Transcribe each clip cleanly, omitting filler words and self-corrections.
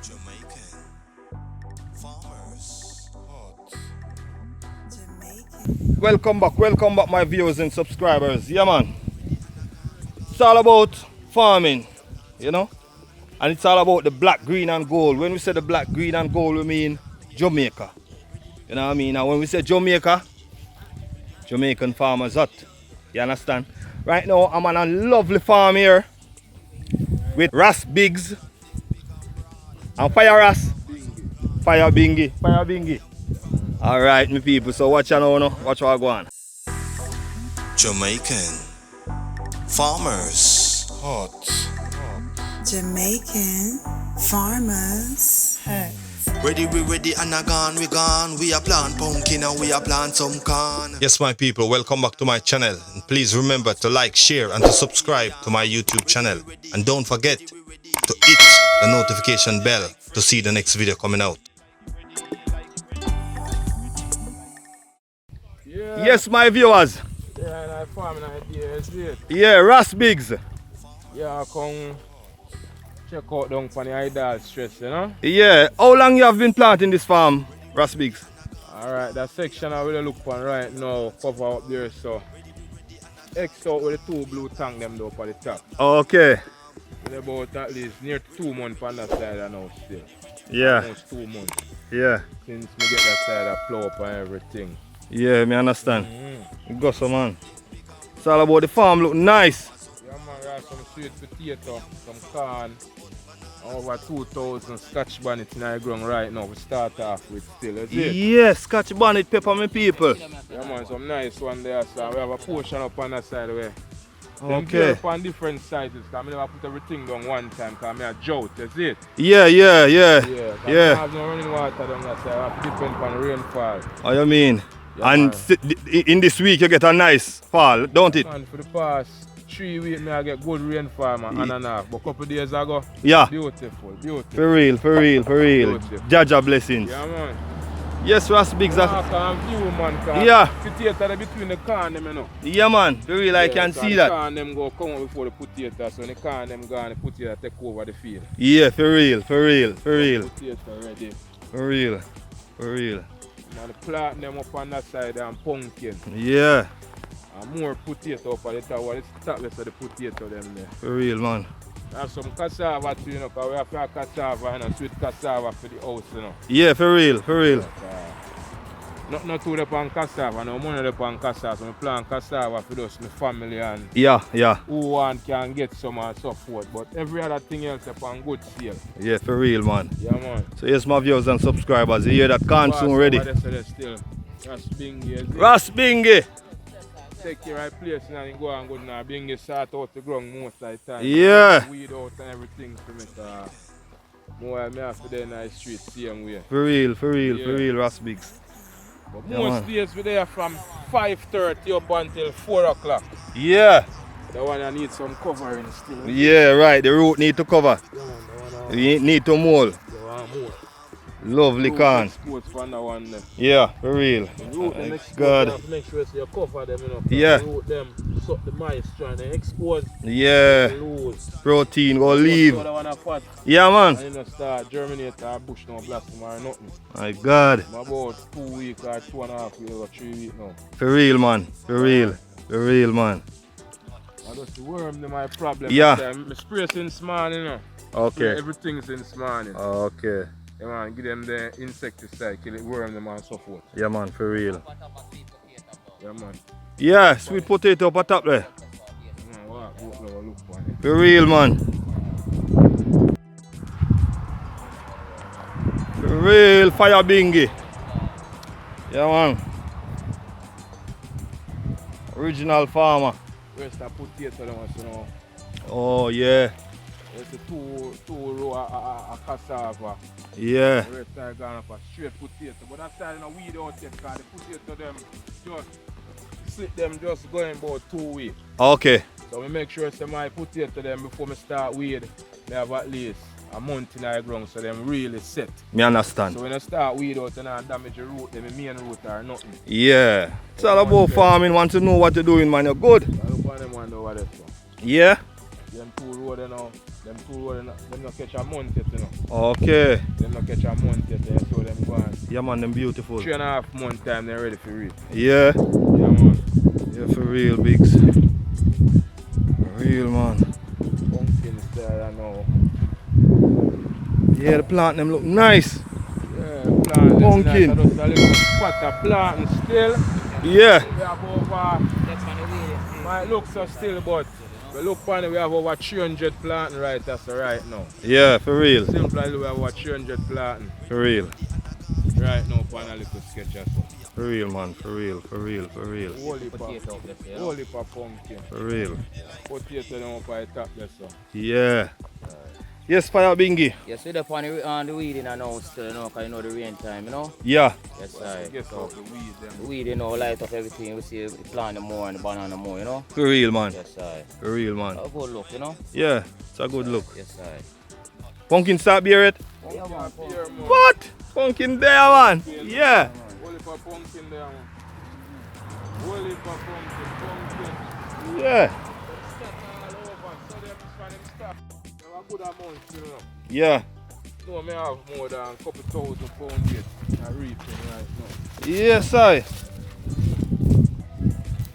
Jamaican Farmers Hut. Welcome back my viewers and subscribers. Yeah man, it's all about farming, you know, and it's all about the black, green and gold. When we say the black, green and gold, we mean Jamaica, you know what I mean. And when we say Jamaica, Jamaican Farmers Hut, you understand. Right now I'm on a lovely farm here with Ras Biggs and Fire Ras, Fire Bingy. Alright my people, so watch out now, watch what I go on. Jamaican Farmers Hut. Jamaican Farmers Hut. Ready, we ready, and we gone. We are plant pumpkin and we are plant some corn. Yes, my people, welcome back to my channel. And please remember to like, share, and to subscribe to my YouTube channel. And don't forget to hit the notification bell to see the next video coming out. Yeah. Yes, my viewers. Yeah, and farming idea is it. Yeah, Ras Biggs. Yeah, I come check out down for the idle stress, you know? Yeah, how long you have been planting this farm, Ras Biggs? Alright, that section I will look for right now, cover up there, so X out with the two blue tank them though for the top. Okay. It's about at least near 2 months on that side now still. Yeah. Almost 2 months. Yeah. Since we get that side of plow up and everything. Yeah, me understand. Go so man. It's all about the farm look nice. Yeah man, we have some sweet potato, some corn, over 2,000 scotch bonnet in our ground right now. We start off with still, is it? Yes, Scotch bonnet pepper, my people. Yeah man, some nice one there, so we have a portion up on that side where Okay. up on different sizes, because I never put everything down one time, because I drought, that's it. Yeah. Yeah, I Yeah. have no running water down that side, I have to depend on rainfall. How you mean? Yeah, And man. in this week you get a nice fall, don't it? Man, for the past 3 weeks, I get good rainfall, man, on and off. But a couple of days ago, Yeah. beautiful. For real. Beautiful. Jaja blessings. Yeah, man. Yes, Ras Biggs. I can view, man, cause Yeah. potato between the corn, them, you know. Yeah, man. For real, I can see The that. corn them go come out before the potato, so when the corn them gone, the potato take over the field. Yeah, for real. Potato ready. For real. Man, plant them up on that side and pumpkin. Yeah, And more potato up on the top. What is the top list of the potato them there? for real, man. Have some cassava too, you know, because we have to have cassava and sweet cassava for the house, you know. Yeah, for real. Not too upon cassava, no money upon cassava. So I plant cassava for us, my family and Yeah. who want can get some and so forth. But every other thing else upon good sale. Yeah, for real, man. Yeah, man. So yes, my viewers and subscribers, you hear that can soon ready. Still. That's Bingy. Ras Bingy. Take the right place and then go and go now. Bingy start out the ground most of the time. Yeah. Weed out and everything to make more I have to then the street same way. For real, Ras Biggs. But Yeah, most man. days we there from 5:30 up until 4 o'clock. Yeah. The one I need some covering still. Yeah, right. The root need to cover. Yeah, man, the one You need to mold. I want more. Lovely corn. Exports from the one there. Yeah, for real. The root them export, God. you have to make sure you cover them, you know. Yeah. The root them, suck the moisture and they export. Yeah. Lose. Protein go leave. So the one I fat. Yeah, man. And you know start germinate or bush no blossom or nothing. My God. I'm about 2 weeks or 2.5 weeks or 3 weeks now. For real, man. For real, man. I just the worm them my problem. Yeah. I spray since morning, you know. Okay. Spray everything since morning. Okay. Yeah, man, give them the insecticide, kill it, worm them and so forth. Yeah, man. For real. Yeah, man. Yeah, sweet potato up top there. Look for it. For real, man. For real, Fire Bingy. Yeah, man. Original farmer. Where's that potato them, you know? Oh, yeah. There's the two row of cassava. Yeah. The rest are gone up a straight potato. But that side, you know, weed out yet, because the potato them just slip them just going about 2 weeks. Okay. So we make sure say my potato them before me start weed, they have at least a month in the ground so them really set. Me understand. So when I start weed out and I damage the root, then the main root or nothing. Yeah. It's all about farming. Want to know what you're doing, man. You're good. I look on them one over there. So. Yeah. Them two road you know, them no catch a month yet, you know. Okay. Them no catch a month yet, so them go on. Yeah man, them beautiful. 3.5 month time they're ready for read. Yeah. Yeah man. Yeah, for real, Bigs. For real, man. Pumpkin style I know. Yeah, the plant them look nice. Yeah, plant Pumpkin. nice. I just a little spot of planting still. Yeah. We have over, might look so still, but we look on it, we have over 300 planting right that's right now. Yeah, for real. Simply we have over 300 planting For real. right now on a little sketch or so. For real, man. For real, for real, for real. Whole heap of pumpkin. For real. Potato them up at the top there so. Yeah. Yes, fire Bingy. Yes, we're up on the weeding now still, you know, because you know the rain time, you know? Yeah. Yes, I. Guess what the weed them. The weed, you know, light up everything. We see the plant more and the banana more, you know? For real, man. Yes, I. For real, man. A good look, you know? Yeah, it's a good look. Yes, I. Pumpkin start beer it? Yeah, man. Here, man. What? Pumpkin there, man. Yeah. Whole heap of pumpkin there, man. Whole heap of pumpkin. Yeah. Step all over, so them find them stuff. They have a good amount, you know. Yeah. No, I have more than a couple thousand pounds yet. I reaping right now. Yes, I.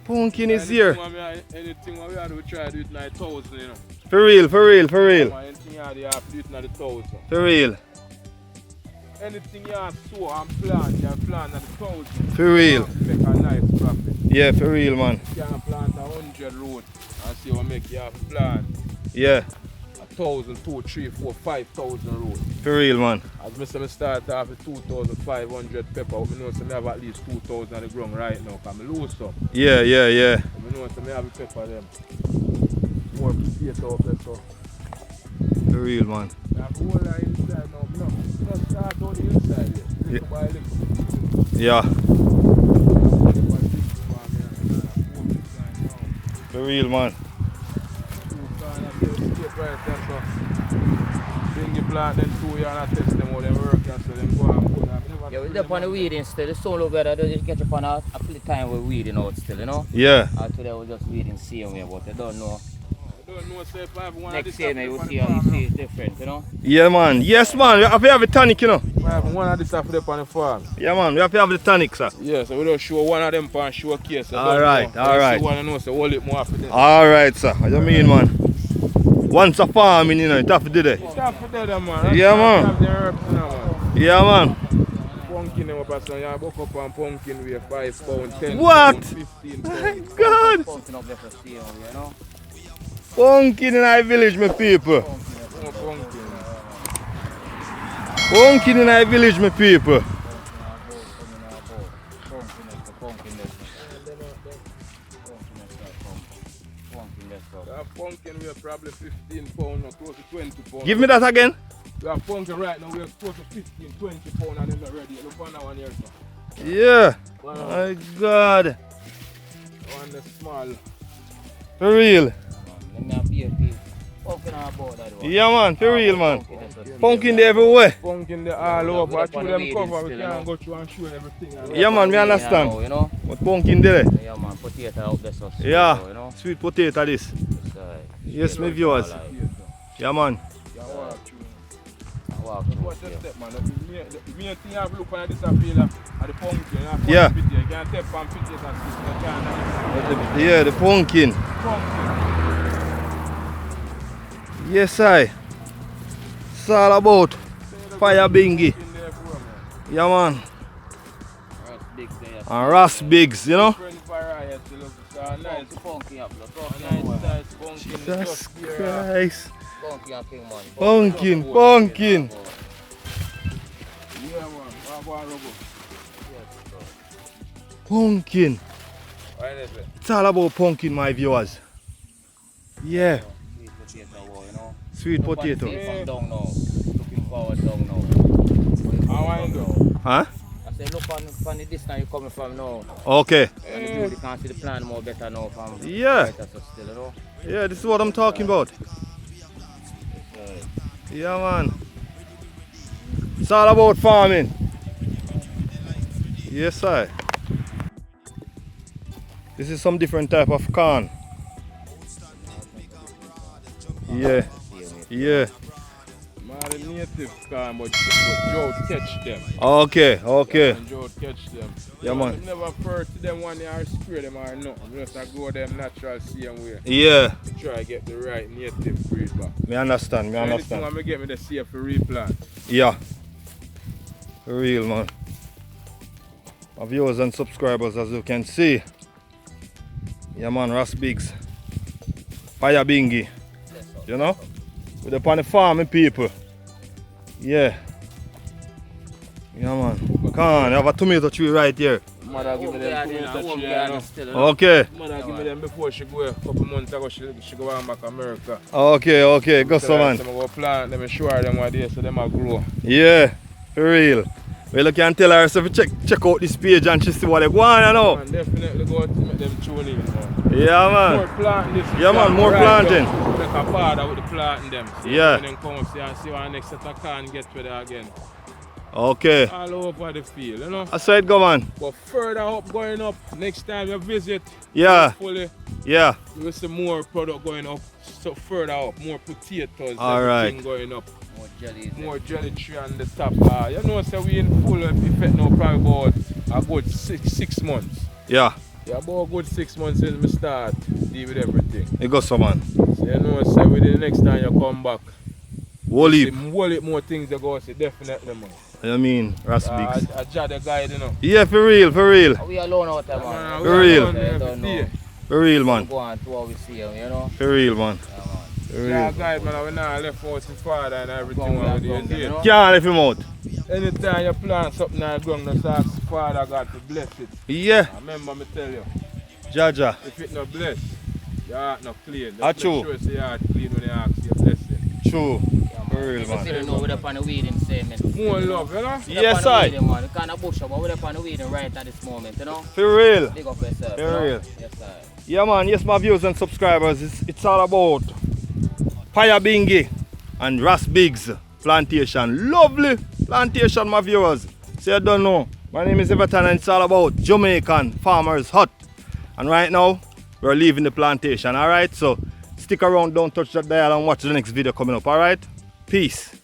Pumpkin is here. Anything we have to try to do it in 1,000, you know. For real, for real, for real. Anything you have to do it in 1,000. For real. Anything you have to sow and plant, you have to plant at 1,000. For real. Make a nice profit. Yeah, for real, man. You can plant 100 road and see what make you have to plant Yeah. 1,000, 2, 3, 4, 5,000 road. For real, man. As I start off with 2,500 pepper, I know I have at least 2,000 on the ground right now because I lose some. Yeah, yeah, yeah. I know I have the pepper them. More potato up there so. For real, man. I have whole lot inside now. No, start on the inside here. Little by little. Yeah. For real, man. Bingy plant then 2 years and I test them how they work and so them go and put them. Yeah, we're up on the weeding still. It's so low better. They just catch up on a time we're weeding out still, you know? Yeah. Today we're just weeding same way, but I don't know. I don't know say if I have one of Next this year, maybe we'll see how you see it's different, you know? Yeah, man. Yes, man. We have to have a tonic, you know. I have one of this stuff up on the farm. Yeah, man. We have to have the tonic, sir. Yeah, so we don't show one of them on showcase. Alright, alright. One and know, so hold it more for them. Alright, sir. What do you mean, man? Once a farming, you know, you have to do that. It's tough for them, man. Yeah, man. Have the herbs now, man. Yeah, man. Pumpkin them up as you buck up on pumpkin we have 5 pounds, 10 What? pounds, 15 My pounds. God. Pumping up there for same, you know? Pumpkin in our village, my people. More pumpkin. Pumpkin in our village, my people. That pumpkin we have probably 15 pounds or close to 20 pounds. Give me that again. We have pumpkin right now, we have close to 15, 20 pounds and they're not ready. Look on that one here, sir. Yeah. One My God. the small. For real. Yeah, man. For real, man. Pumpkin there everywhere. Pumpkin there all over, but through them cover, we can't go through and show everything. Yeah, man. Me understand. You know? But pumpkin there. Yeah, man. Potato out there, so Yeah. you know? Sweet potato this. Yes, my viewers. Yeah, man. Wow, Watch the step, man. The main thing you have to look on this appeal at the pumpkin. You have to Yeah. fit it. You can't step and fit it and stick. You can't. Yeah, the pumpkin. Pumpkin. Yes, I. It's all about fire Bingy. In there for, man. Yeah, man. That's big there. And Ras Bigs, you know. Different variety. Look, it's a nice. Funky up, look. Nice size pumpkin. Jesus Just here. Christ. Funky and king, man. Pumpkin, pumpkin. Yeah, man. Go and rub up. Pumpkin. Right, is it? It's all about pumpkin, my viewers. Yeah. Sweet potato, you know? Sweet potato. From down now. Looking forward down now. How I know? Huh? I say, look on the distance you're coming from now. Okay. And you can see the plan more better now from Yeah. right, so still, you know? Yeah, this is what I'm talking about. Yeah, man. It's all about farming. Yes, sir. This is some different type of corn. Yeah. Yeah. Man, the native corn, but drought catch them. Okay, okay. And drought catch them. Yeah, man. I never refer to them one day or spray them or nothing. Just I go them natural same way. Yeah. Try to get the right native breed back. Me understand, me understand. Anything I get me the safe for replant. Yeah. For real, man. My viewers and subscribers, as you can see. Yeah, man, Ras Biggs. Fire Bingy. You know? We're up on the farming people. Yeah. Yeah, man. Can I have a tomato tree right here? Mother give me them tomato tree, you know. Okay. Mother give me them before she go a couple months ago. She go back to America. Okay, okay. Go so, man. I'm go plant them and show her them what they so them a grow. Yeah. For real. Well, you can tell her so check out this page and she see what they want, you know. Man, definitely go to make them tune in, man. Yeah, man. More planting this. Yeah, man, more planting. Make a powder with the planting them. So Yeah. then come up and see what next set of can get with it again. Okay. All over the field, you know. I saw it go, man. But further up, going up, next time you visit, Yeah. hopefully Yeah. you will see more product going up, so further up, more potatoes, All right. everything going up. More jelly. More jelly tree on the top. You know, so we in full effect now, probably about a good six months. Yeah. Yeah, about a good 6 months since we start deal with everything. It goes so, man. So you know, so with the next time you come back, Whole see heap. whole heap more things you go see, definitely, man. I mean, Ras Biggs. I judge the guide, you know. Yeah, for real, for real. We alone out there, man. We For real. alone every Don't day. know. For real, man. Go on to what we see him, you know. For real, man. Yeah, man. For Yeah, real. guide, man, we now left out his father and everything Go on, what we go on, did. you know. Can't leave him out. Anytime you plant something in the ground, just ask Father God to bless it. Yeah. I remember me tell you, Jaja. if it not blessed, your heart not clean. Ah, Just true. make sure it's your heart clean when you ask your blessing. True. For real, People man. still know we're up on the weeding same. More love, you know? Yes, I. Man. We kind of bush up, but we're up on the weeding right at this moment, you know. For real. Big up yourself. For you know? real. Yes, I. Yeah, man. Yes, my viewers and subscribers. It's all about Fire Bingy and Ras Biggs plantation. Lovely plantation, my viewers. So you don't know. My name is Everton and it's all about Jamaican Farmers Hut. And right now, we're leaving the plantation, alright? So stick around, don't touch that dial and watch the next video coming up, alright? Peace.